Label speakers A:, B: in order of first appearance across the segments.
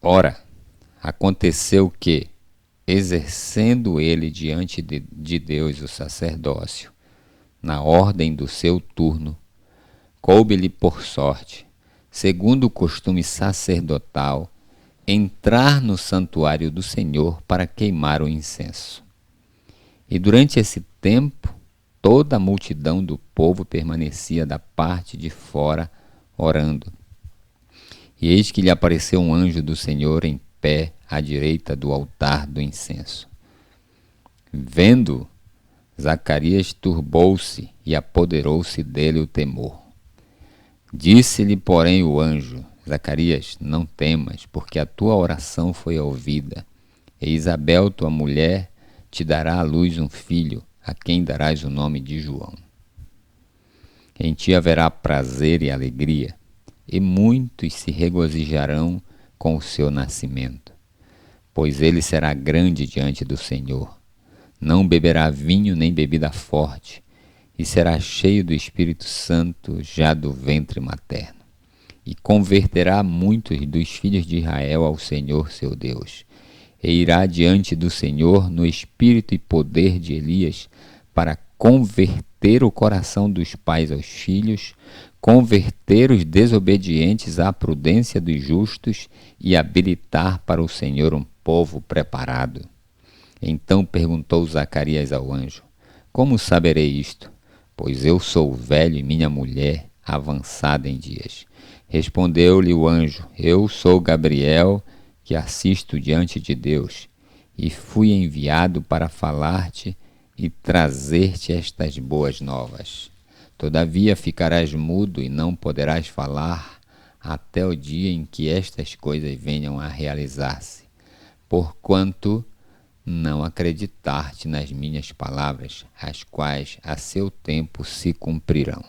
A: Ora, aconteceu que, exercendo ele diante de Deus o sacerdócio, na ordem do seu turno, coube-lhe por sorte, segundo o costume sacerdotal, entrar no santuário do Senhor para queimar o incenso. E durante esse tempo, toda a multidão do povo permanecia da parte de fora, orando. E eis que lhe apareceu um anjo do Senhor em pé à direita do altar do incenso. Vendo, Zacarias turbou-se e apoderou-se dele o temor. Disse-lhe, porém, o anjo: Zacarias, não temas, porque a tua oração foi ouvida. E Isabel, tua mulher, te dará à luz um filho, a quem darás o nome de João. Em ti haverá prazer e alegria, e muitos se regozijarão com o seu nascimento, pois ele será grande diante do Senhor. Não beberá vinho nem bebida forte, e será cheio do Espírito Santo já do ventre materno. E converterá muitos dos filhos de Israel ao Senhor seu Deus, e irá diante do Senhor no espírito e poder de Elias, para converter o coração dos pais aos filhos, converter os desobedientes à prudência dos justos e habilitar para o Senhor um povo preparado. Então perguntou Zacarias ao anjo: Como saberei isto? Pois eu sou velho e minha mulher avançada em dias. Respondeu-lhe o anjo: Eu sou Gabriel, que assisto diante de Deus, e fui enviado para falar-te e trazer-te estas boas novas. Todavia ficarás mudo e não poderás falar até o dia em que estas coisas venham a realizar-se, porquanto não acreditar-te nas minhas palavras, as quais a seu tempo se cumprirão.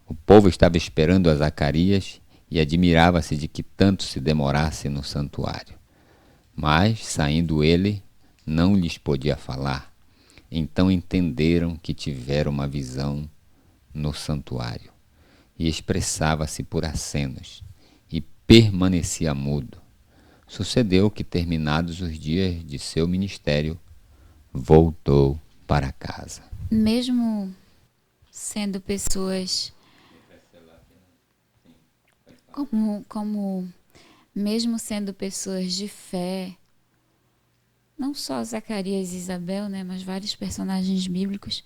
A: O povo estava esperando a Zacarias e admirava-se de que tanto se demorasse no santuário. Mas, saindo ele, não lhes podia falar. Então entenderam que tivera uma visão no santuário, e expressava-se por acenos, e permanecia mudo. Sucedeu que, terminados os dias de seu ministério, voltou para casa.
B: Mesmo sendo pessoas mesmo sendo pessoas de fé, não só Zacarias e Isabel, né, mas vários personagens bíblicos,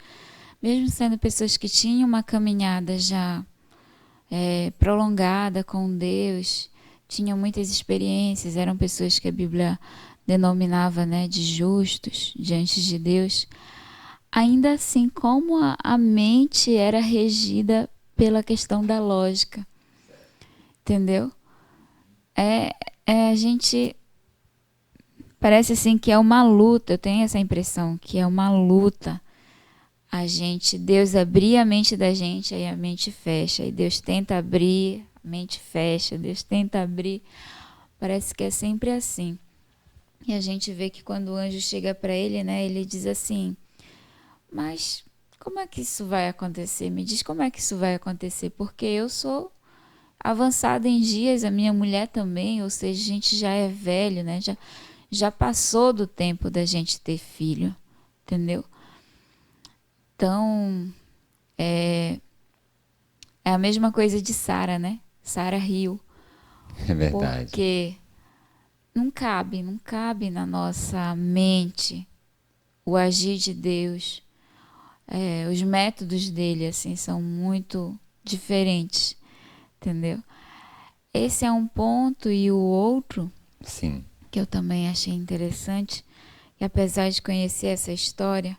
B: mesmo sendo pessoas que tinham uma caminhada já prolongada com Deus, tinham muitas experiências, eram pessoas que a Bíblia denominava, né, de justos diante de Deus. Ainda assim, como a mente era regida pela questão da lógica, entendeu? A gente parece assim que é uma luta, eu tenho essa impressão que é uma luta. Deus abrir a mente da gente, aí a mente fecha, aí Deus tenta abrir, a mente fecha, Deus tenta abrir, parece que é sempre assim. E a gente vê que quando o anjo chega para ele, né, ele diz assim: mas como é que isso vai acontecer? Me diz como é que isso vai acontecer, porque eu sou avançada em dias, a minha mulher também, ou seja, a gente já é velho, né? Já passou do tempo da gente ter filho, entendeu? Então, é a mesma coisa de Sara, né? Sara riu,
A: É verdade.
B: porque não cabe na nossa mente o agir de Deus. Os métodos dele, assim, são muito diferentes, entendeu? Esse é um ponto, e o outro
A: Sim.
B: que eu também achei interessante, que apesar de conhecer essa história,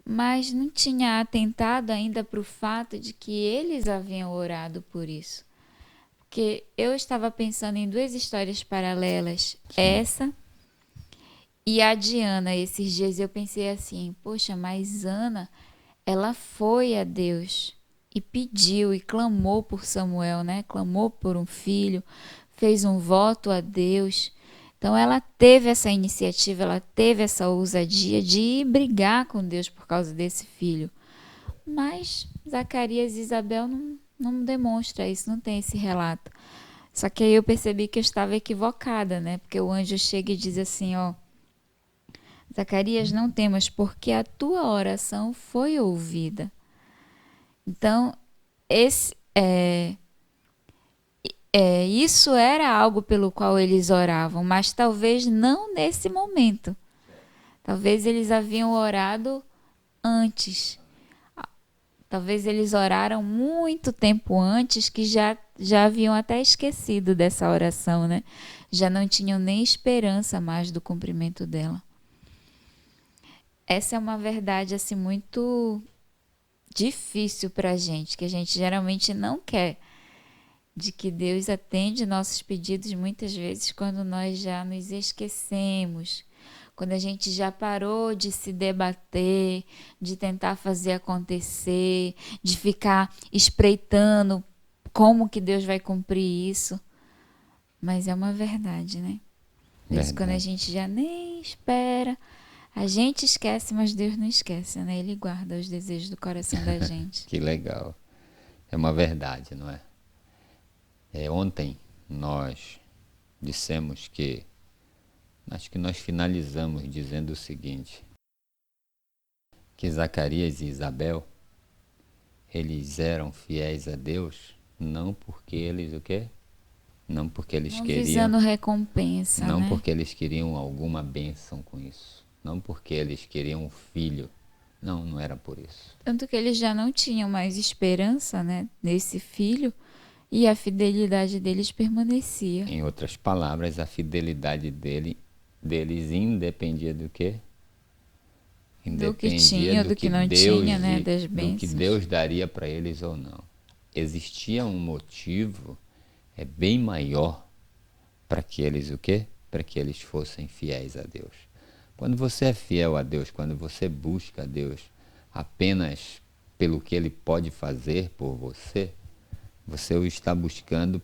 B: mas não tinha atentado ainda para o fato de que eles haviam orado por isso. Porque eu estava pensando em duas histórias paralelas,
A: Sim.
B: essa e a de Ana. Esses dias eu pensei assim: poxa, mas Ana, ela foi a Deus e pediu e clamou por Samuel, né? Clamou por um filho, fez um voto a Deus. Então ela teve essa iniciativa, ela teve essa ousadia de brigar com Deus por causa desse filho. Mas Zacarias e Isabel não demonstra isso, não tem esse relato. Só que aí eu percebi que eu estava equivocada, né? Porque o anjo chega e diz assim, ó, Zacarias, não temas, porque a tua oração foi ouvida. Então, esse isso era algo pelo qual eles oravam, mas talvez não nesse momento. Talvez eles haviam orado antes. Talvez eles oraram muito tempo antes que já haviam até esquecido dessa oração, né? Já não tinham nem esperança mais do cumprimento dela. Essa é uma verdade assim muito difícil para a gente, que a gente geralmente não quer, de que Deus atende nossos pedidos muitas vezes quando nós já nos esquecemos, quando a gente já parou de se debater, de tentar fazer acontecer, de ficar espreitando como que Deus vai cumprir isso. Mas é uma verdade, né? Isso quando a gente já nem espera, a gente esquece, mas Deus não esquece, né? Ele guarda os desejos do coração da gente.
A: Que legal. É uma verdade, não é? Ontem nós dissemos que, acho que nós finalizamos dizendo o seguinte, que Zacarias e Isabel, eles eram fiéis a Deus, não porque eles o quê? Não porque eles
B: Não
A: queriam...
B: visando recompensa,
A: Não
B: né?
A: porque eles queriam alguma bênção com isso. Não porque eles queriam um filho. Não, não era por isso.
B: Tanto que eles já não tinham mais esperança, né, nesse filho, e a fidelidade deles permanecia.
A: Em outras palavras, a fidelidade deles independia do quê?
B: Do que tinha, do que não tinha, né, das
A: do que
B: bênçãos.
A: Deus daria para eles ou não. Existia um motivo bem maior para que eles o quê? Para que eles fossem fiéis a Deus. Quando você é fiel a Deus, quando você busca a Deus apenas pelo que Ele pode fazer por você, você o está buscando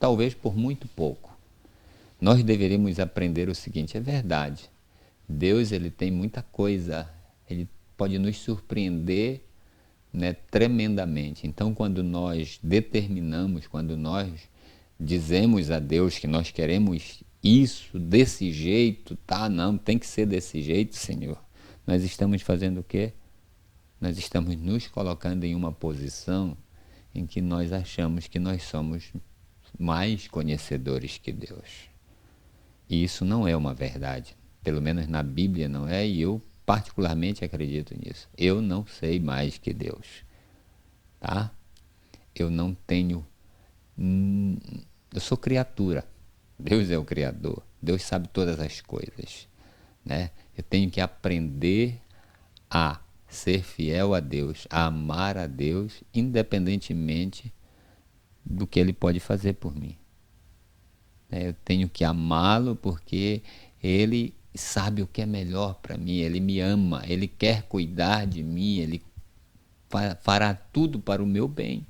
A: talvez por muito pouco. Nós deveríamos aprender o seguinte, é verdade, Deus ele tem muita coisa, Ele pode nos surpreender, né, tremendamente. Então, quando nós determinamos, quando nós dizemos a Deus que nós queremos isso desse jeito, tá? Não, tem que ser desse jeito, Senhor. Nós estamos fazendo o quê? Nós estamos nos colocando em uma posição em que nós achamos que nós somos mais conhecedores que Deus. E isso não é uma verdade. Pelo menos na Bíblia não é, e eu particularmente acredito nisso. Eu não sei mais que Deus. Tá? Eu não tenho... eu sou criatura. Deus é o Criador. Deus sabe todas as coisas. Né? Eu tenho que aprender a ser fiel a Deus, a amar a Deus, independentemente do que Ele pode fazer por mim. Eu tenho que amá-lo porque Ele sabe o que é melhor para mim, Ele me ama, Ele quer cuidar de mim, Ele fará tudo para o meu bem.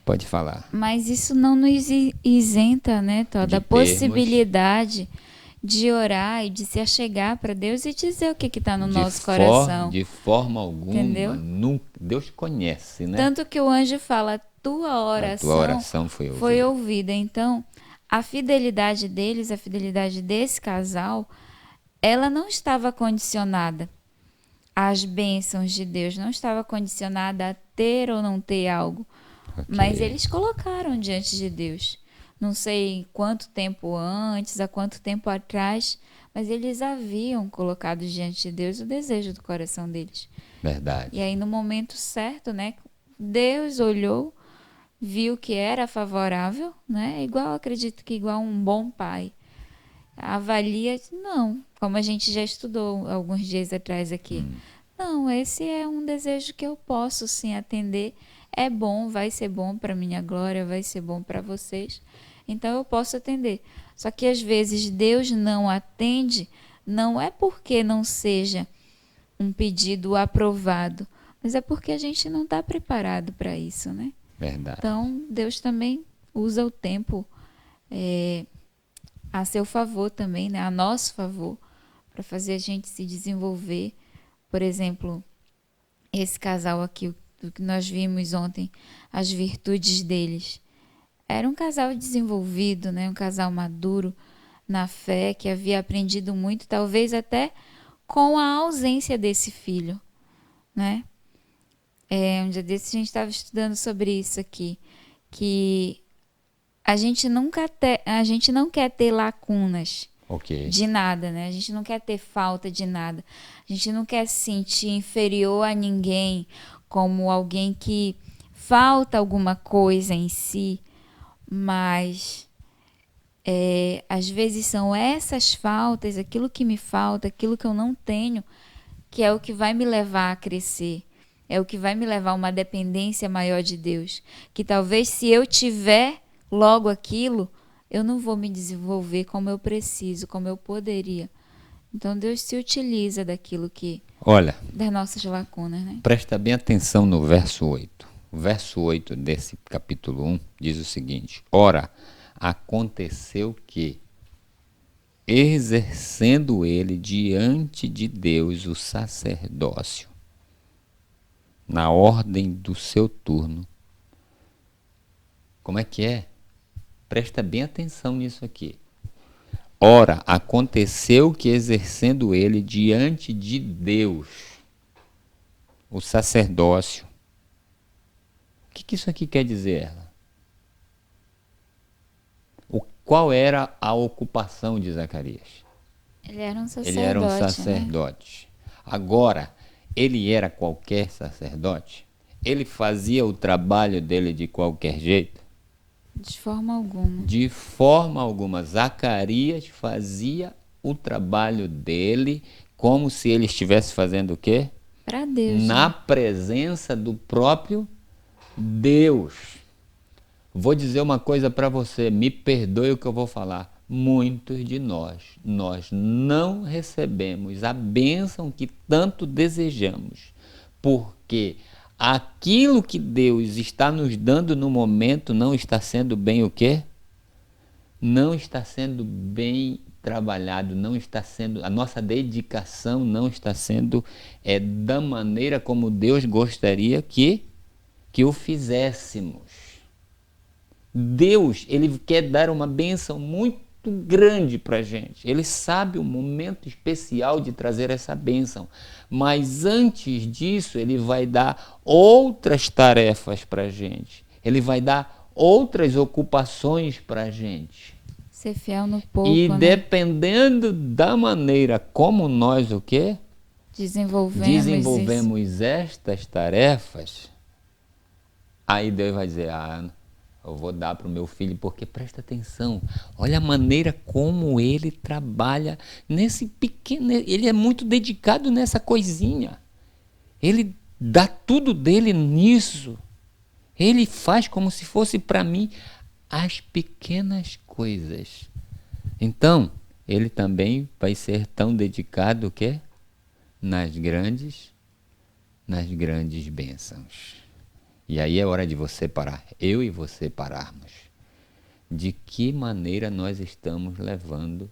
A: Pode falar.
B: Mas isso não nos isenta, né, Tó, da possibilidade de orar e de se achegar para Deus e dizer o que está no nosso coração.
A: De forma alguma,
B: entendeu?
A: Deus conhece, né?
B: Tanto que o anjo fala, tua oração foi ouvida. Então, a fidelidade deles, a fidelidade desse casal, ela não estava condicionada às bênçãos de Deus, não estava condicionada a ter ou não ter algo. Okay. Mas eles colocaram diante de Deus. Não sei quanto tempo antes, há quanto tempo atrás, mas eles haviam colocado diante de Deus o desejo do coração deles.
A: Verdade.
B: E aí no momento certo, né, Deus olhou, viu que era favorável, né? Acredito que igual um bom pai avalia, não, como a gente já estudou alguns dias atrás aqui. Não, esse é um desejo que eu posso sim atender. É bom, vai ser bom para minha glória, vai ser bom para vocês. Então eu posso atender. Só que às vezes Deus não atende, não é porque não seja um pedido aprovado, mas é porque a gente não está preparado para isso, né?
A: Verdade.
B: Então Deus também usa o tempo a seu favor também, né? A nosso favor, para fazer a gente se desenvolver. Por exemplo, esse casal aqui, o que nós vimos ontem, as virtudes deles. era um casal desenvolvido, né? Um casal maduro na fé, que havia aprendido muito, talvez até com a ausência desse filho, né? Um dia desses a gente estava estudando sobre isso aqui, que a gente não quer ter lacunas
A: Ok.
B: de nada, né? A gente não quer ter falta de nada. A gente não quer se sentir inferior a ninguém, como alguém que falta alguma coisa em si, mas às vezes são essas faltas, aquilo que me falta, aquilo que eu não tenho, que é o que vai me levar a crescer. É o que vai me levar a uma dependência maior de Deus. Que talvez se eu tiver logo aquilo, eu não vou me desenvolver como eu preciso, como eu poderia. Então Deus se utiliza daquilo que,
A: Olha,
B: das nossas lacunas, né?
A: presta bem atenção no verso 8. O verso 8 desse capítulo 1 diz o seguinte: Ora, aconteceu que, exercendo ele diante de Deus o sacerdócio, na ordem do seu turno. Como é que é? Presta bem atenção nisso aqui. Ora, aconteceu que, exercendo ele diante de Deus o sacerdócio. O que isso aqui quer dizer, Erla? Qual era a ocupação de Zacarias?
B: Ele era um sacerdote.
A: Ele era um
B: né?
A: sacerdote. Agora, ele era qualquer sacerdote? Ele fazia o trabalho dele de qualquer jeito?
B: De forma alguma.
A: De forma alguma. Zacarias fazia o trabalho dele como se ele estivesse fazendo o quê?
B: Para Deus.
A: Na
B: né?
A: presença do próprio Deus. Vou dizer uma coisa para você, me perdoe o que eu vou falar. Muitos de nós não recebemos a bênção que tanto desejamos, porque aquilo que Deus está nos dando no momento não está sendo bem o quê? Não está sendo bem trabalhado, não está sendo, a nossa dedicação não está sendo da maneira como Deus gostaria que o fizéssemos. Deus, ele quer dar uma bênção muito grande para a gente. Ele sabe o momento especial de trazer essa bênção. Mas antes disso, ele vai dar outras tarefas para a gente. Ele vai dar outras ocupações para a gente.
B: Ser fiel no pouco,
A: E
B: né?
A: dependendo da maneira como nós o quê? Desenvolvemos estas tarefas, aí Deus vai dizer, eu vou dar para o meu filho, porque presta atenção, olha a maneira como ele trabalha nesse pequeno, ele é muito dedicado nessa coisinha, ele dá tudo dele nisso, ele faz como se fosse para mim as pequenas coisas. Então, ele também vai ser tão dedicado que nas grandes bênçãos. E aí é hora de você parar, eu e você pararmos. De que maneira nós estamos levando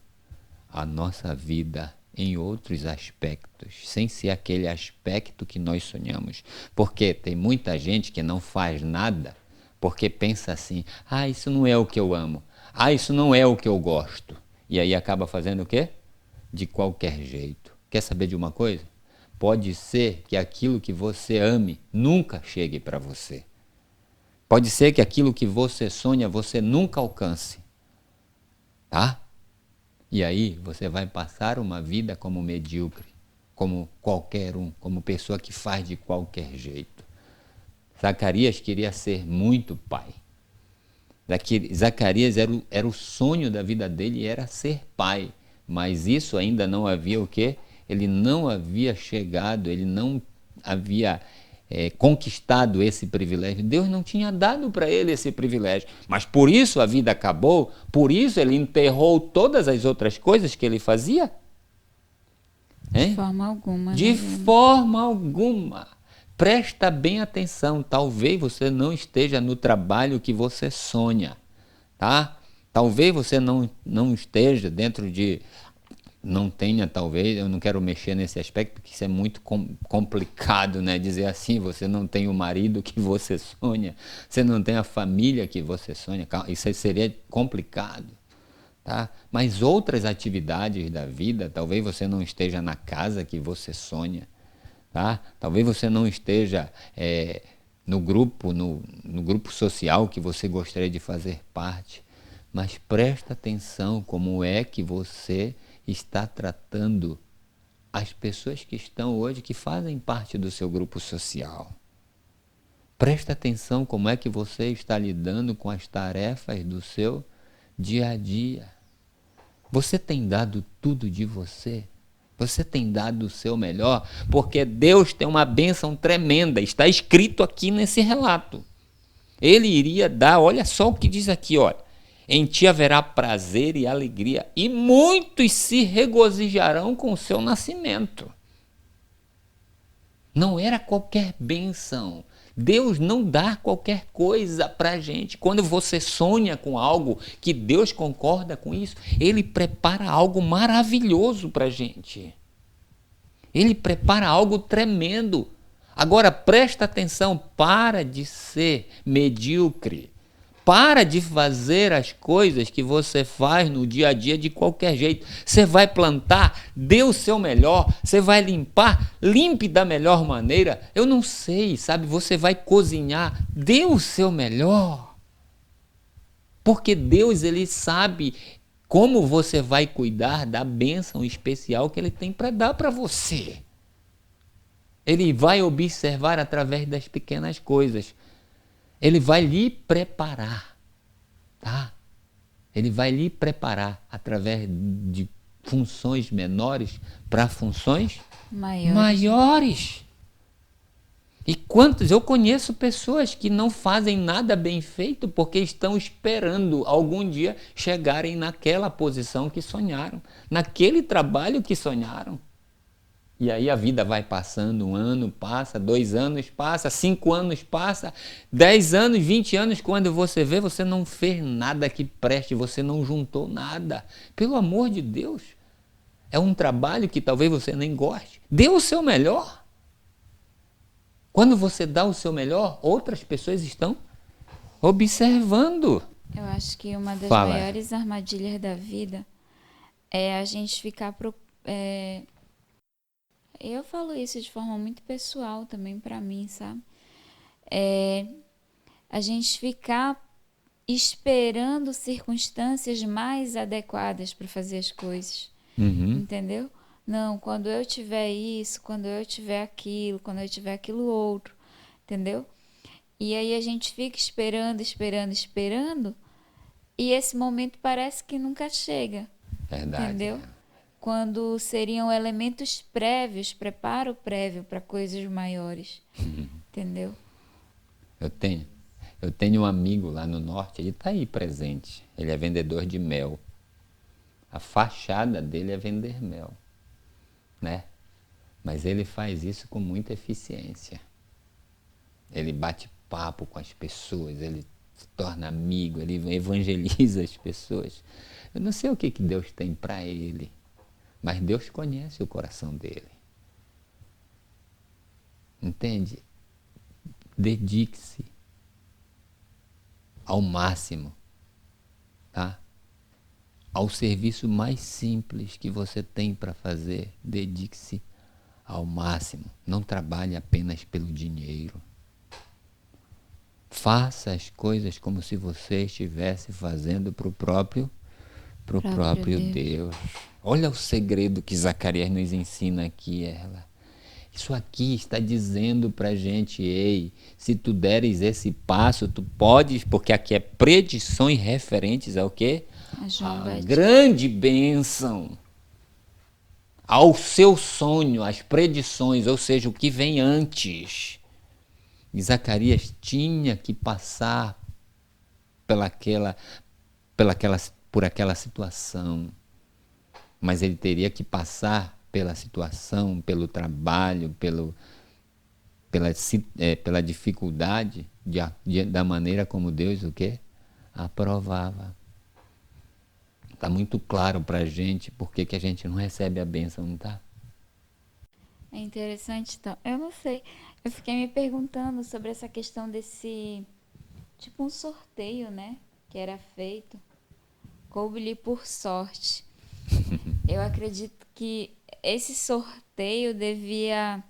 A: a nossa vida em outros aspectos, sem ser aquele aspecto que nós sonhamos. Porque tem muita gente que não faz nada porque pensa assim, isso não é o que eu amo, isso não é o que eu gosto. E aí acaba fazendo o quê? De qualquer jeito. Quer saber de uma coisa? Pode ser que aquilo que você ame nunca chegue para você. Pode ser que aquilo que você sonha, você nunca alcance. Tá? E aí você vai passar uma vida como medíocre, como qualquer um, como pessoa que faz de qualquer jeito. Zacarias queria ser muito pai. Zacarias era o sonho da vida dele, era ser pai. Mas isso ainda não havia o quê? Ele não havia chegado, ele não havia conquistado esse privilégio. Deus não tinha dado para ele esse privilégio. Mas por isso a vida acabou, por isso ele enterrou todas as outras coisas que ele fazia?
B: De forma alguma.
A: De forma alguma. Presta bem atenção, talvez você não esteja no trabalho que você sonha, tá? Talvez você não esteja dentro de não tenha, talvez, eu não quero mexer nesse aspecto, porque isso é muito complicado, né? Dizer assim, você não tem o marido que você sonha, você não tem a família que você sonha, isso aí seria complicado, tá? Mas outras atividades da vida, talvez você não esteja na casa que você sonha, tá? Talvez você não esteja no grupo social que você gostaria de fazer parte, mas presta atenção como é que você está tratando as pessoas que estão hoje, que fazem parte do seu grupo social. Presta atenção como é que você está lidando com as tarefas do seu dia a dia. Você tem dado tudo de você? Você tem dado o seu melhor? Porque Deus tem uma bênção tremenda, está escrito aqui nesse relato. Ele iria dar, olha só o que diz aqui, olha. Em ti haverá prazer e alegria, e muitos se regozijarão com o seu nascimento. Não era qualquer bênção. Deus não dá qualquer coisa para a gente. Quando você sonha com algo que Deus concorda com isso, Ele prepara algo maravilhoso para a gente. Ele prepara algo tremendo. Agora presta atenção, para de ser medíocre. Para de fazer as coisas que você faz no dia a dia de qualquer jeito. Você vai plantar, dê o seu melhor. Você vai limpar, limpe da melhor maneira. Eu não sei, sabe? Você vai cozinhar, dê o seu melhor. Porque Deus, Ele sabe como você vai cuidar da bênção especial que Ele tem para dar para você. Ele vai observar através das pequenas coisas. Ele vai lhe preparar, tá? Ele vai lhe preparar através de funções menores para funções maiores. E quantos eu conheço pessoas que não fazem nada bem feito porque estão esperando algum dia chegarem naquela posição que sonharam, naquele trabalho que sonharam. E aí a vida vai passando, 1 ano passa, 2 anos passa, 5 anos passa, 10 anos, 20 anos, quando você vê, você não fez nada que preste, você não juntou nada. Pelo amor de Deus, é um trabalho que talvez você nem goste. Dê o seu melhor. Quando você dá o seu melhor, outras pessoas estão observando.
B: Eu acho que uma das maiores armadilhas da vida é a gente ficar... Eu falo isso de forma muito pessoal também para mim, sabe? A gente ficar esperando circunstâncias mais adequadas para fazer as coisas, entendeu? Não, quando eu tiver isso, quando eu tiver aquilo, quando eu tiver aquilo outro, entendeu? E aí a gente fica esperando, e esse momento parece que nunca chega.
A: Verdade.
B: Entendeu? Quando seriam elementos prévios, preparo prévio para coisas maiores. Entendeu?
A: Eu tenho um amigo lá no norte, ele está aí presente. Ele é vendedor de mel. A fachada dele é vender mel, né? Mas ele faz isso com muita eficiência. Ele bate papo com as pessoas, ele se torna amigo, ele evangeliza as pessoas. Eu não sei o que Deus tem para ele, mas Deus conhece o coração dele. Entende? Dedique-se ao máximo, tá? Ao serviço mais simples que você tem para fazer, dedique-se ao máximo. Não trabalhe apenas pelo dinheiro. Faça as coisas como se você estivesse fazendo para o próprio Deus. Olha o segredo que Zacarias nos ensina aqui, Isso aqui está dizendo para a gente, ei, se tu deres esse passo, tu podes, porque aqui é predições referentes ao quê? A grande bênção, ao seu sonho, às predições, ou seja, o que vem antes. E Zacarias tinha que passar por aquela situação, mas ele teria que passar pela situação, pelo trabalho, pela dificuldade da maneira como Deus o quê? Aprovava. Está muito claro para a gente por que a gente não recebe a bênção, não tá?
B: É interessante, então. Eu não sei. Eu fiquei me perguntando sobre essa questão desse, tipo um sorteio, né? Que era feito. Coube-lhe por sorte. Eu acredito que esse sorteio devia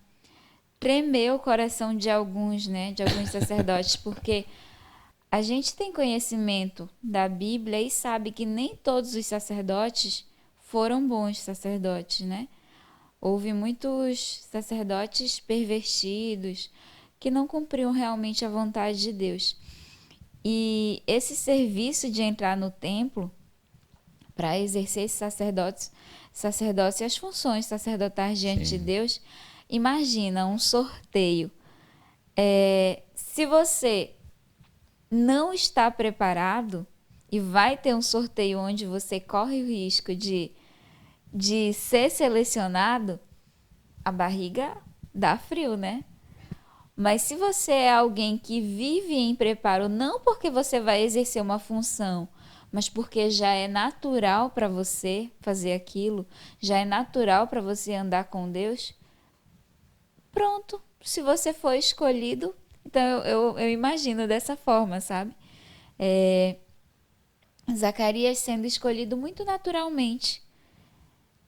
B: tremer o coração de alguns, né? De alguns sacerdotes, porque a gente tem conhecimento da Bíblia e sabe que nem todos os sacerdotes foram bons sacerdotes, né? Houve muitos sacerdotes pervertidos que não cumpriam realmente a vontade de Deus. E esse serviço de entrar no templo para exercer esse sacerdócio e as funções sacerdotais diante de
A: Sim.
B: Deus, imagina um sorteio. Se você não está preparado e vai ter um sorteio onde você corre o risco de ser selecionado, a barriga dá frio, né? Mas se você é alguém que vive em preparo, não porque você vai exercer uma função, mas porque já é natural para você fazer aquilo, já é natural para você andar com Deus, pronto. Se você for escolhido, então eu imagino dessa forma, sabe? É, Zacarias sendo escolhido muito naturalmente,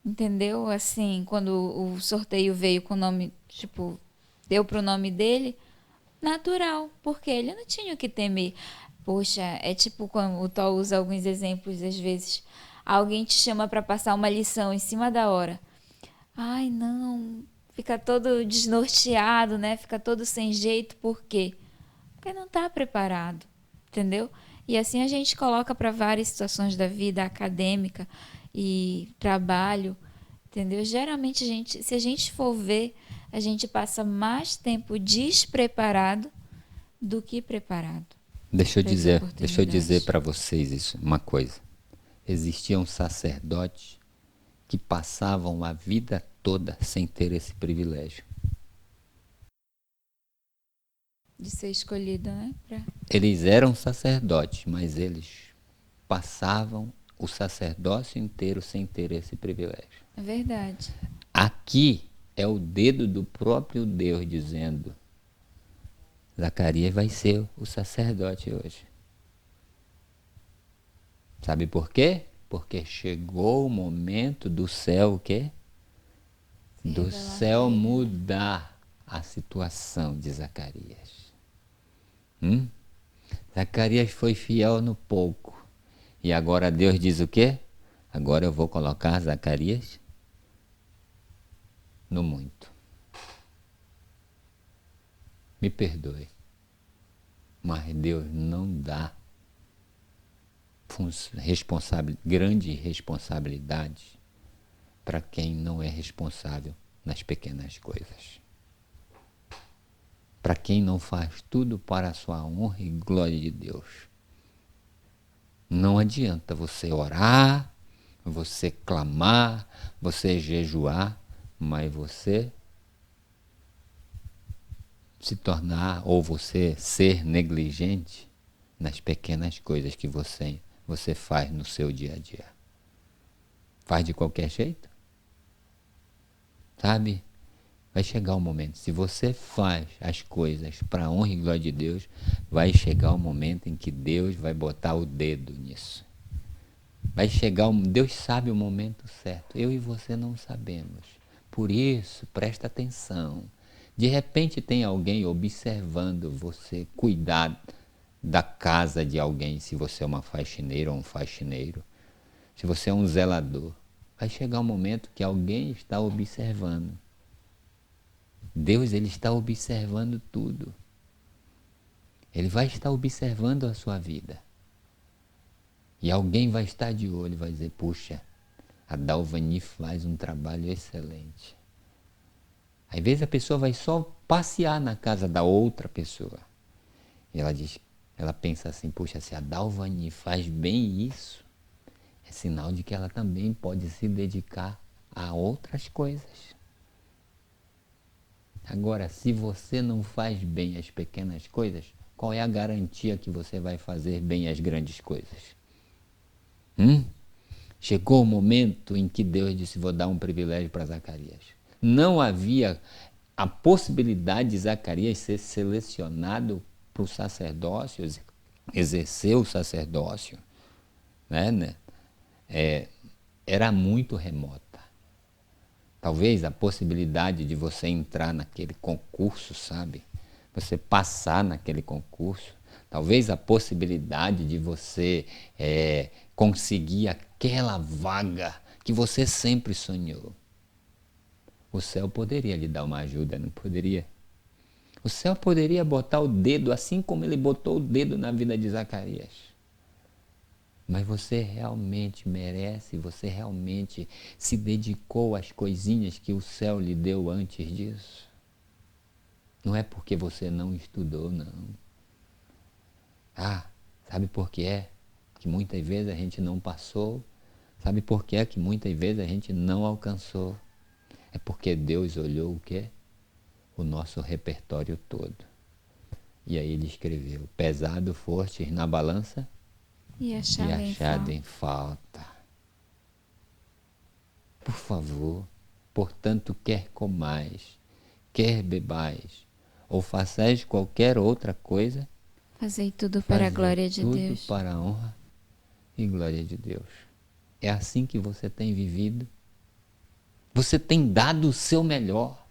B: entendeu? Assim, quando o sorteio veio com o nome, tipo, deu pro nome dele, natural, porque ele não tinha o que temer. Poxa, é tipo quando o Tó usa alguns exemplos, às vezes. Alguém te chama para passar uma lição em cima da hora. Ai, não. Fica todo desnorteado, né? Fica todo sem jeito. Por quê? Porque não está preparado, entendeu? E assim a gente coloca para várias situações da vida acadêmica e trabalho, entendeu? Geralmente se a gente for ver, a gente passa mais tempo despreparado do que preparado para as
A: Deixa eu dizer
B: oportunidades.
A: para vocês isso, uma coisa. Existiam sacerdotes que passavam a vida toda sem ter esse privilégio.
B: De ser escolhido, né?
A: Eles eram sacerdotes, mas eles passavam o sacerdócio inteiro sem ter esse privilégio.
B: É verdade.
A: Aqui é o dedo do próprio Deus dizendo: Zacarias vai ser o sacerdote hoje. Sabe por quê? Porque chegou o momento do céu o quê? Do céu mudar a situação de Zacarias. Zacarias foi fiel no pouco. E agora Deus diz o quê? Agora eu vou colocar Zacarias no muito. Me perdoe, mas Deus não dá grande responsabilidade para quem não é responsável nas pequenas coisas. Para quem não faz tudo para a sua honra e glória de Deus. Não adianta você orar, você clamar, você jejuar, mas você se tornar ou você ser negligente nas pequenas coisas que você faz no seu dia a dia. Faz de qualquer jeito? Sabe? Vai chegar o momento, se você faz as coisas para a honra e glória de Deus, vai chegar o momento em que Deus vai botar o dedo nisso. Vai chegar, Deus sabe o momento certo, eu e você não sabemos. Por isso, presta atenção. De repente tem alguém observando você cuidar da casa de alguém, se você é uma faxineira ou um faxineiro, se você é um zelador. Vai chegar um momento que alguém está observando. Deus, ele está observando tudo. Ele vai estar observando a sua vida. E alguém vai estar de olho e vai dizer: puxa, a Dalvani faz um trabalho excelente. Às vezes a pessoa vai só passear na casa da outra pessoa. E ela pensa assim: puxa, se a Dalvani faz bem isso, é sinal de que ela também pode se dedicar a outras coisas. Agora, se você não faz bem as pequenas coisas, qual é a garantia que você vai fazer bem as grandes coisas? Chegou o momento em que Deus disse: vou dar um privilégio para Zacarias. Não havia a possibilidade de Zacarias ser selecionado para o sacerdócio, exercer o sacerdócio, né? Era muito remota. Talvez a possibilidade de você entrar naquele concurso, sabe? Você passar naquele concurso. Talvez a possibilidade de você conseguir aquela vaga que você sempre sonhou. O céu poderia lhe dar uma ajuda, não poderia? O céu poderia botar o dedo, assim como ele botou o dedo na vida de Zacarias. Mas você realmente merece, você realmente se dedicou às coisinhas que o céu lhe deu antes disso? Não é porque você não estudou, não. Sabe por que é? Que muitas vezes a gente não passou. Sabe por que é que muitas vezes a gente não alcançou? É porque Deus olhou o quê? O nosso repertório todo. E aí ele escreveu: pesado fostes na balança
B: E
A: e achado em falta. Por favor, portanto, quer comais, quer bebais, ou façais qualquer outra coisa,
B: fazei tudo para a glória de Deus.
A: Tudo para a honra e glória de Deus. É assim que você tem vivido? Você tem dado o seu melhor?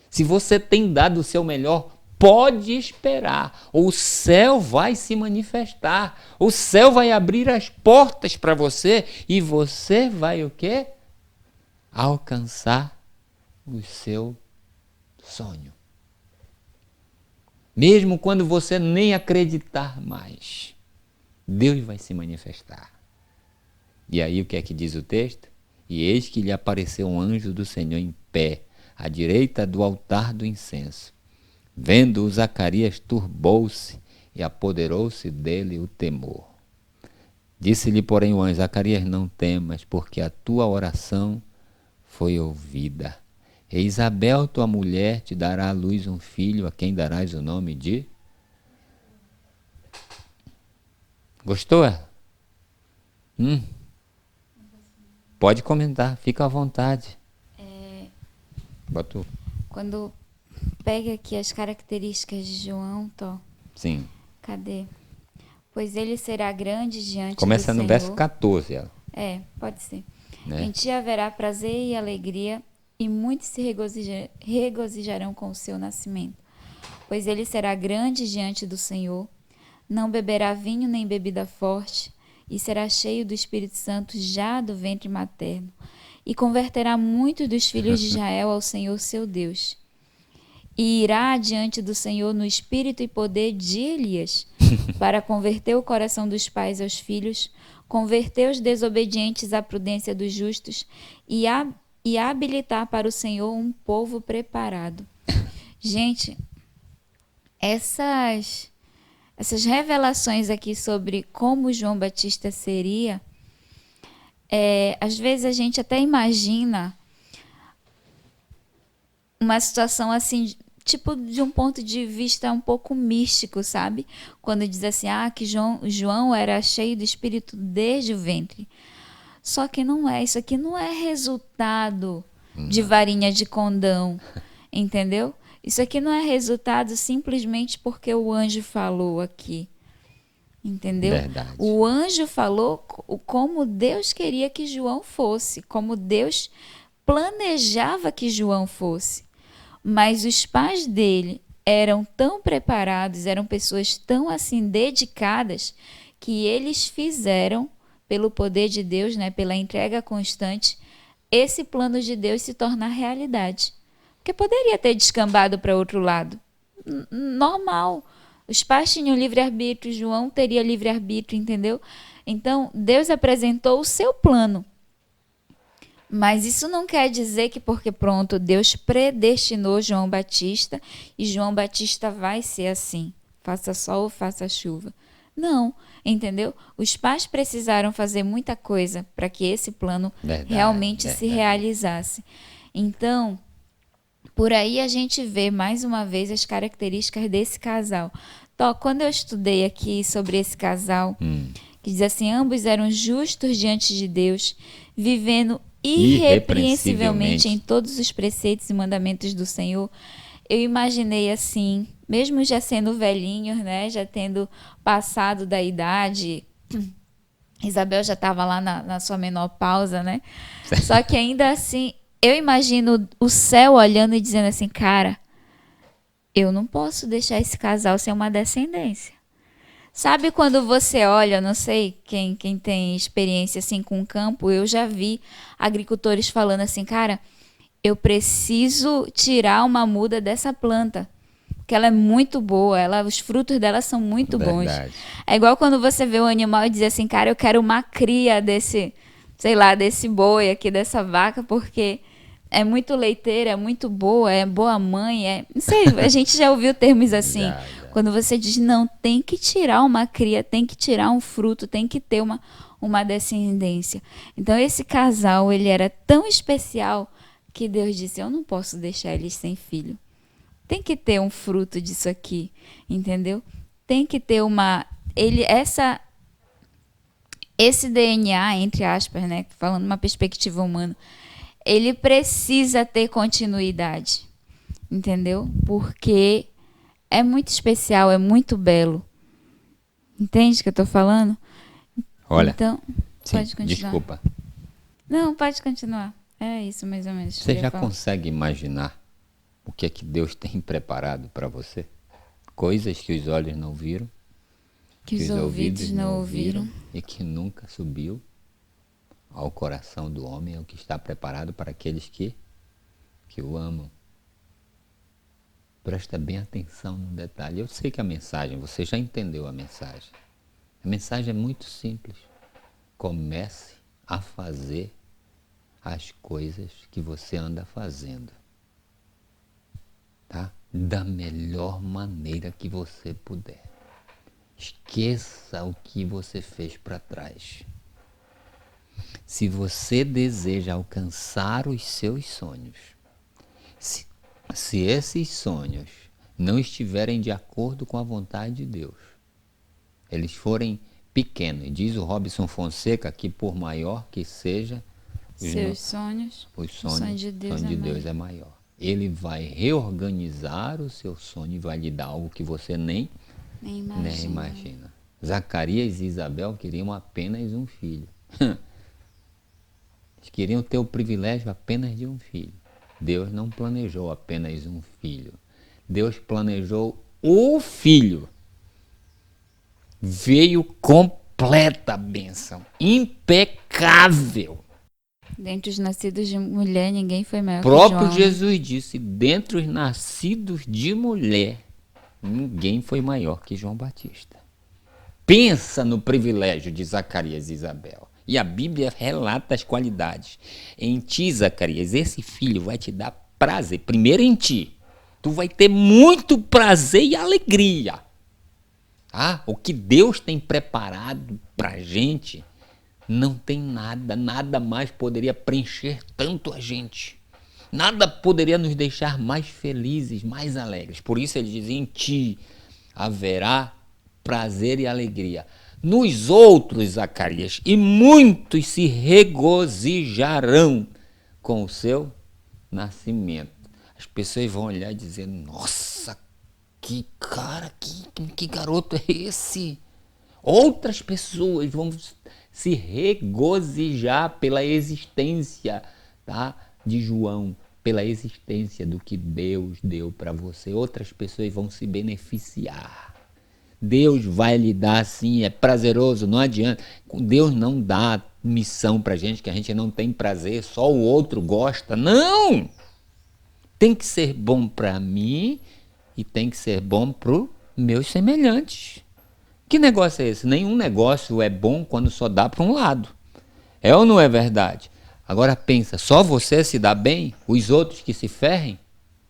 A: Se você tem dado o seu melhor, pode esperar. O céu vai se manifestar. O céu vai abrir as portas para você e você vai o quê? Alcançar o seu sonho. Mesmo quando você nem acreditar mais, Deus vai se manifestar. E aí o que é que diz o texto? E eis que lhe apareceu um anjo do Senhor em pé, à direita do altar do incenso. Vendo-o, Zacarias turbou-se e apoderou-se dele o temor. Disse-lhe, porém, o anjo: Zacarias, não temas, porque a tua oração foi ouvida. E Isabel, tua mulher, te dará à luz um filho, a quem darás o nome de... Gostou? Pode comentar, fica à vontade. Botou.
B: Quando pega aqui as características de João,
A: Sim.
B: Cadê? Pois ele será grande diante
A: Começa
B: do
A: no
B: Senhor.
A: verso 14. Ela.
B: Pode ser.
A: Né?
B: Em ti haverá prazer e alegria, e muitos se regozijarão com o seu nascimento. Pois ele será grande diante do Senhor, não beberá vinho nem bebida forte, e será cheio do Espírito Santo já do ventre materno, e converterá muitos dos filhos de Israel ao Senhor seu Deus. E irá diante do Senhor no espírito e poder de Elias, para converter o coração dos pais aos filhos, converter os desobedientes à prudência dos justos e habilitar para o Senhor um povo preparado. Gente, essas revelações aqui sobre como João Batista seria, às vezes a gente até imagina uma situação assim, tipo de um ponto de vista um pouco místico, sabe? Quando diz assim, que João era cheio do Espírito desde o ventre. Só que não é, isso aqui não é resultado de varinha de condão, entendeu? Isso aqui não é resultado simplesmente porque o anjo falou aqui, entendeu?
A: Verdade.
B: O anjo falou como Deus queria que João fosse, como Deus planejava que João fosse. Mas os pais dele eram tão preparados, eram pessoas tão assim dedicadas, que eles fizeram, pelo poder de Deus, né, pela entrega constante, esse plano de Deus se tornar realidade. Porque poderia ter descambado para outro lado. Normal. Os pais tinham livre-arbítrio, João teria livre-arbítrio, entendeu? Então, Deus apresentou o seu plano. Mas isso não quer dizer que porque pronto, Deus predestinou João Batista e João Batista vai ser assim, faça sol ou faça chuva. Não, entendeu? Os pais precisaram fazer muita coisa para que esse plano realmente se realizasse. Então, por aí a gente vê mais uma vez as características desse casal. Então, quando eu estudei aqui sobre esse casal, que diz assim: ambos eram justos diante de Deus, vivendo irrepreensivelmente
A: Irrepreensivelmente.
B: em todos os preceitos e mandamentos do Senhor. Eu imaginei assim, mesmo já sendo velhinhos, né, já tendo passado da idade, Isabel já estava lá na sua menopausa, né? Só que ainda assim, eu imagino o céu olhando e dizendo assim, cara, eu não posso deixar esse casal sem uma descendência. Sabe quando você olha, não sei quem tem experiência assim com o campo, eu já vi agricultores falando assim, cara, eu preciso tirar uma muda dessa planta, porque ela é muito boa, os frutos dela são muito bons.
A: Verdade.
B: É igual quando você vê um animal e diz assim, cara, eu quero uma cria desse, sei lá, desse boi aqui, dessa vaca, porque é muito leiteira, é muito boa, é boa mãe, não sei, a gente já ouviu termos assim.
A: Já.
B: Quando você diz, não, tem que tirar uma cria, tem que tirar um fruto, tem que ter uma descendência. Então esse casal, ele era tão especial que Deus disse, eu não posso deixar eles sem filho. Tem que ter um fruto disso aqui, entendeu? Tem que ter esse DNA, entre aspas, né, falando uma perspectiva humana, ele precisa ter continuidade, entendeu? Porque é muito especial, é muito belo. Entende o que eu tô falando?
A: Olha,
B: Então,
A: sim,
B: pode continuar.
A: desculpa.
B: Não, pode continuar. É isso mais ou menos.
A: Você já consegue imaginar o que é que Deus tem preparado para você? Coisas que os olhos não viram,
B: que os ouvidos não ouviram
A: e que nunca subiu ao coração do homem, é o que está preparado para aqueles que o amam. Presta bem atenção no detalhe. Eu sei que a mensagem, você já entendeu a mensagem. A mensagem é muito simples. Comece a fazer as coisas que você anda fazendo, tá? Da melhor maneira que você puder. Esqueça o que você fez para trás. Se você deseja alcançar os seus sonhos, se esses sonhos não estiverem de acordo com a vontade de Deus, eles forem pequenos, diz o Robson Fonseca que por maior que seja,
B: seus sonhos,
A: o
B: sonho de
A: Deus é maior. Ele vai reorganizar o seu sonho e vai lhe dar algo que você nem imagina. Zacarias e Isabel queriam apenas um filho. Eles queriam ter o privilégio apenas de um filho. Deus não planejou apenas um filho. Deus planejou o filho. Veio completa a bênção, impecável.
B: Dentre os nascidos de mulher, ninguém foi maior que
A: João. O próprio Jesus disse, dentre os nascidos de mulher, ninguém foi maior que João Batista. Pensa no privilégio de Zacarias e Isabel. E a Bíblia relata as qualidades. Em ti, Zacarias, esse filho vai te dar prazer. Primeiro em ti. Tu vai ter muito prazer e alegria. O que Deus tem preparado pra gente, não tem nada mais poderia preencher tanto a gente. Nada poderia nos deixar mais felizes, mais alegres. Por isso ele diz, em ti haverá prazer e alegria. Nos outros, Zacarias, e muitos se regozijarão com o seu nascimento. As pessoas vão olhar e dizer, nossa, que cara, que garoto é esse? Outras pessoas vão se regozijar pela existência, tá, de João, pela existência do que Deus deu para você. Outras pessoas vão se beneficiar. Deus vai lhe dar, sim, é prazeroso, não adianta. Deus não dá missão pra gente que a gente não tem prazer, só o outro gosta. Não! Tem que ser bom para mim e tem que ser bom pro meus semelhantes. Que negócio é esse? Nenhum negócio é bom quando só dá para um lado. É ou não é verdade? Agora pensa, só você se dá bem, os outros que se ferrem?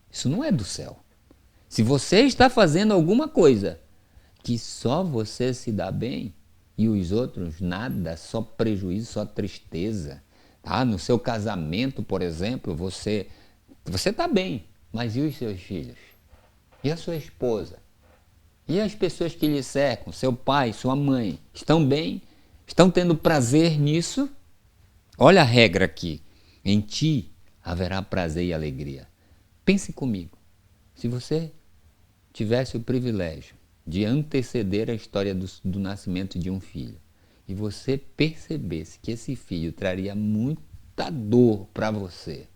A: Isso não é do céu. Se você está fazendo alguma coisa que só você se dá bem e os outros nada, só prejuízo, só tristeza. Tá? No seu casamento, por exemplo, você está bem, mas e os seus filhos? E a sua esposa? E as pessoas que lhe cercam, seu pai, sua mãe, estão bem? Estão tendo prazer nisso? Olha a regra aqui. Em ti haverá prazer e alegria. Pense comigo. Se você tivesse o privilégio de anteceder a história do nascimento de um filho e você percebesse que esse filho traria muita dor para você,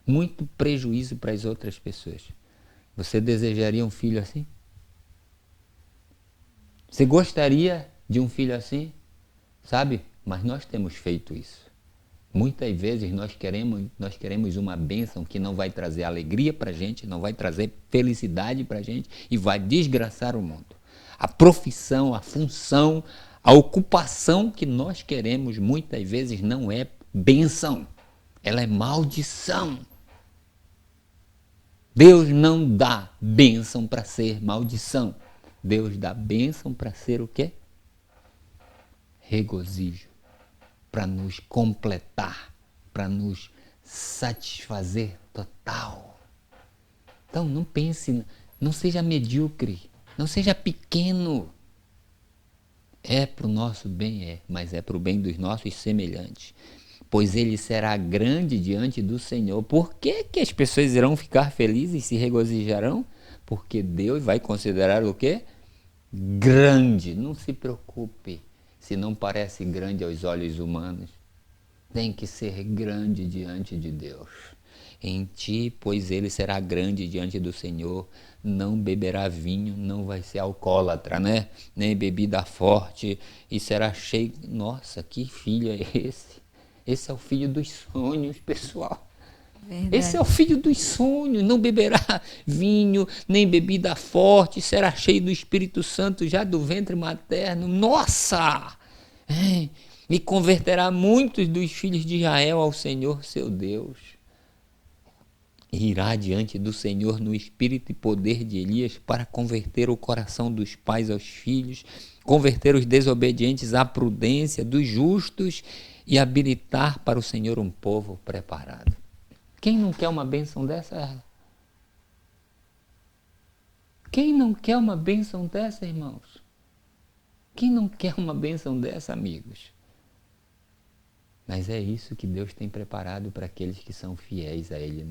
A: muito prejuízo para as outras pessoas, você desejaria um filho assim? Você gostaria de um filho assim? Sabe? Mas nós temos feito isso. Muitas vezes nós queremos uma bênção que não vai trazer alegria para a gente, não vai trazer felicidade para a gente e vai desgraçar o mundo. A profissão, a função, a ocupação que nós queremos muitas vezes não é bênção, ela é maldição. Deus não dá bênção para ser maldição. Deus dá bênção para ser o quê? Regozijo. Para nos completar, para nos satisfazer total. Então não pense, não seja medíocre, não seja pequeno. É para o nosso bem, mas é para o bem dos nossos semelhantes. Pois ele será grande diante do Senhor. Por que as pessoas irão ficar felizes e se regozijarão? Porque Deus vai considerar o quê? Grande. Não se preocupe se não parece grande aos olhos humanos. Tem que ser grande diante de Deus. Em ti, pois ele será grande diante do Senhor, não beberá vinho, não vai ser alcoólatra, né? Nem bebida forte, e será cheio... Nossa, que filho é esse? Esse é o filho dos sonhos, pessoal. Verdade. Esse é o filho dos sonhos, não beberá vinho, nem bebida forte, será cheio do Espírito Santo já do ventre materno. Nossa! E converterá muitos dos filhos de Israel ao Senhor, seu Deus. E irá diante do Senhor no espírito e poder de Elias para converter o coração dos pais aos filhos, converter os desobedientes à prudência dos justos e habilitar para o Senhor um povo preparado. Quem não quer uma bênção dessa? Quem não quer uma bênção dessa, irmãos? Quem não quer uma bênção dessa, amigos? Mas é isso que Deus tem preparado para aqueles que são fiéis a Ele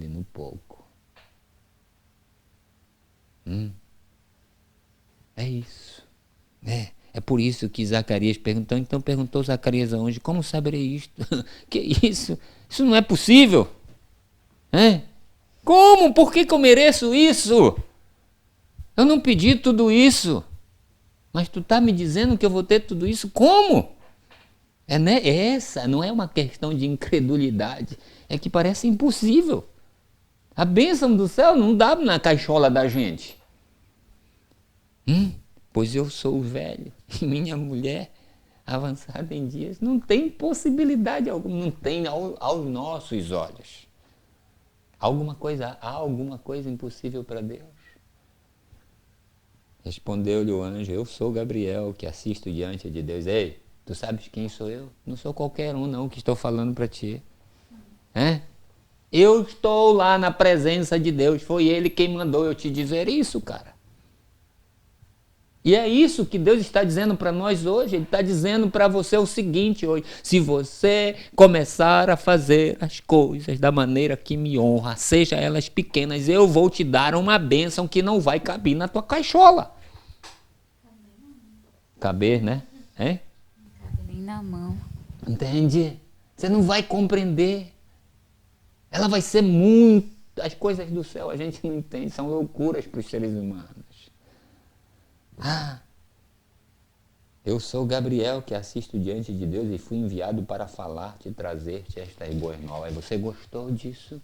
A: no pouco. É isso. É por isso que Zacarias perguntou. Então perguntou Zacarias aonde? Como saberei isto? Que isso? Isso não é possível. Como? Por que eu mereço isso? Eu não pedi tudo isso. Mas tu está me dizendo que eu vou ter tudo isso? Como? Essa não é uma questão de incredulidade. É que parece impossível. A bênção do céu não dá na caixola da gente. Pois eu sou velho e minha mulher avançada em dias. Não tem possibilidade alguma, não tem aos nossos olhos. Há alguma coisa impossível para Deus? Respondeu-lhe o anjo: eu sou Gabriel, que assisto diante de Deus. Ei, tu sabes quem sou eu? Não sou qualquer um não que estou falando para ti. Eu estou lá na presença de Deus. Foi Ele quem mandou eu te dizer isso, cara. E é isso que Deus está dizendo para nós hoje. Ele está dizendo para você o seguinte hoje: se você começar a fazer as coisas da maneira que me honra, seja elas pequenas, eu vou te dar uma bênção que não vai caber na tua caixola. Caber, né?
B: Não cabe nem na mão.
A: Entende? Você não vai compreender. Ela vai ser muito... As coisas do céu a gente não entende, são loucuras para os seres humanos. Eu sou Gabriel, que assisto diante de Deus e fui enviado para falar-te e trazer-te estas boas novas. Você gostou disso?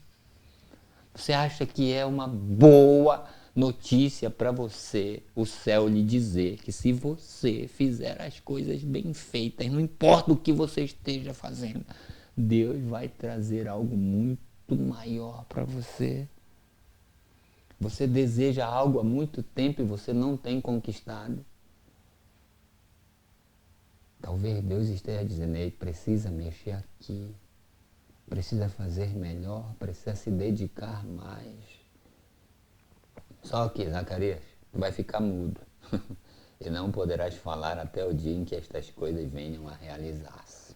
A: Você acha que é uma boa notícia para você o céu lhe dizer que se você fizer as coisas bem feitas, não importa o que você esteja fazendo, Deus vai trazer algo muito maior para você? Você deseja algo há muito tempo e você não tem conquistado. Talvez Deus esteja dizendo: ele precisa mexer aqui, precisa fazer melhor, precisa se dedicar mais. Só que, Zacarias, tu vai ficar mudo. e não poderás falar até o dia em que estas coisas venham a realizar-se.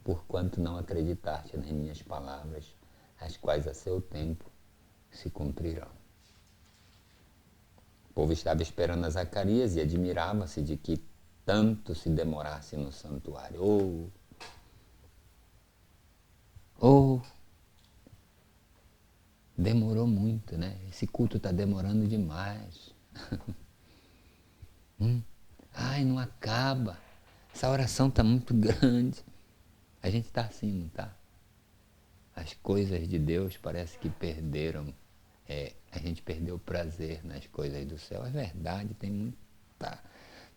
A: Porquanto não acreditaste nas minhas palavras, as quais a seu tempo se cumprirão. O povo estava esperando a Zacarias e admirava-se de que tanto se demorasse no santuário. Demorou muito, né? Esse culto está demorando demais. Ai, não acaba. Essa oração está muito grande. A gente está assim, não está? As coisas de Deus parece que perderam. A gente perdeu o prazer nas coisas do céu. É verdade, tem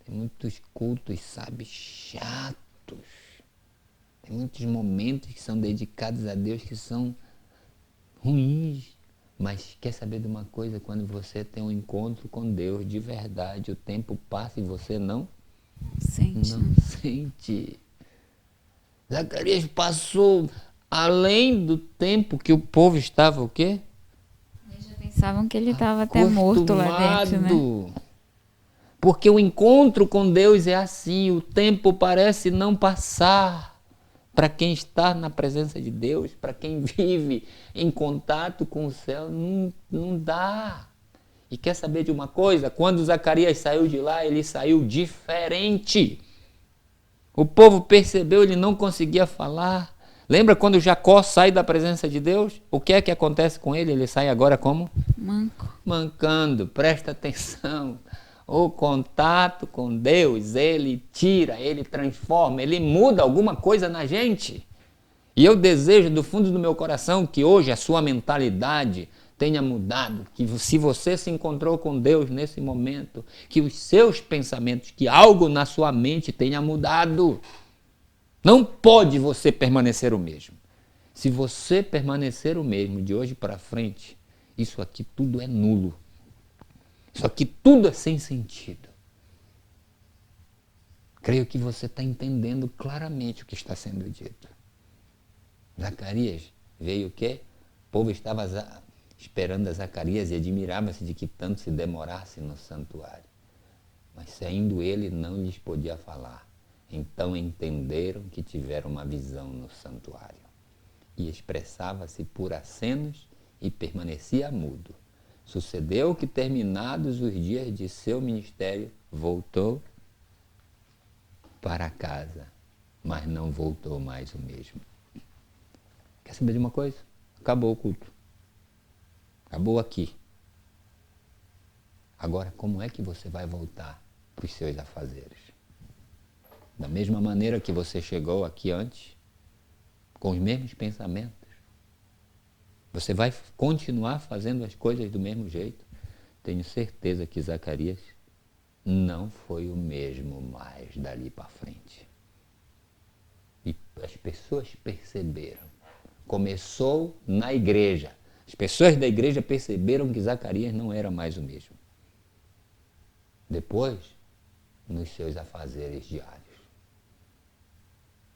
A: muitos cultos, sabe, chatos. Tem muitos momentos que são dedicados a Deus que são ruins. Mas quer saber de uma coisa? Quando você tem um encontro com Deus de verdade, o tempo passa e você não sente. Zacarias passou além do tempo que o povo estava o quê?
B: Eles já pensavam que ele estava até morto lá dentro, né?
A: Porque o encontro com Deus é assim, o tempo parece não passar. Para quem está na presença de Deus, para quem vive em contato com o céu, não dá. E quer saber de uma coisa? Quando Zacarias saiu de lá, ele saiu diferente. O povo percebeu, ele não conseguia falar. Lembra quando Jacó sai da presença de Deus? O que é que acontece com ele? Ele sai agora como?
B: Manco.
A: Mancando, presta atenção. O contato com Deus, ele tira, ele transforma, ele muda alguma coisa na gente. E eu desejo do fundo do meu coração que hoje a sua mentalidade tenha mudado, que se você se encontrou com Deus nesse momento, que os seus pensamentos, que algo na sua mente tenha mudado. Não pode você permanecer o mesmo. Se você permanecer o mesmo de hoje para frente, isso aqui tudo é nulo. Isso aqui tudo é sem sentido. Creio que você está entendendo claramente o que está sendo dito. Zacarias veio o quê? O povo estava esperando a Zacarias e admirava-se de que tanto se demorasse no santuário. Mas saindo ele, não lhes podia falar. Então entenderam que tiveram uma visão no santuário. E expressava-se por acenos e permanecia mudo. Sucedeu que, terminados os dias de seu ministério, voltou para casa, mas não voltou mais o mesmo. Quer saber de uma coisa? Acabou o culto. Acabou aqui. Agora, como é que você vai voltar para os seus afazeres? Da mesma maneira que você chegou aqui antes, com os mesmos pensamentos. Você vai continuar fazendo as coisas do mesmo jeito? Tenho certeza que Zacarias não foi o mesmo mais dali para frente. E as pessoas perceberam. Começou na igreja. As pessoas da igreja perceberam que Zacarias não era mais o mesmo. Depois, nos seus afazeres diários.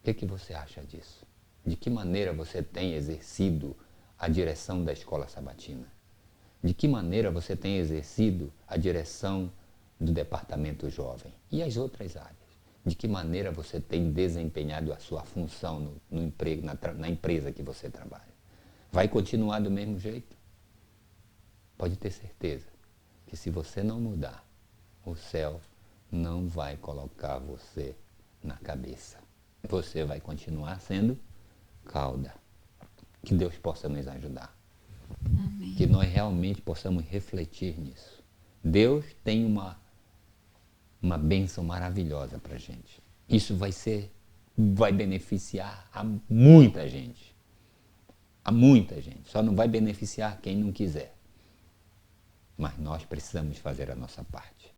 A: O que você acha disso? De que maneira você tem exercido a direção da escola sabatina? De que maneira você tem exercido a direção do departamento jovem? E as outras áreas? De que maneira você tem desempenhado a sua função no emprego, na empresa que você trabalha? Vai continuar do mesmo jeito? Pode ter certeza que se você não mudar, o céu não vai colocar você na cabeça. Você vai continuar sendo cauda. Que Deus possa nos ajudar.
B: Amém.
A: Que nós realmente possamos refletir nisso. Deus tem uma bênção maravilhosa para a gente. Isso vai beneficiar a muita gente. A muita gente. Só não vai beneficiar quem não quiser. Mas nós precisamos fazer a nossa parte.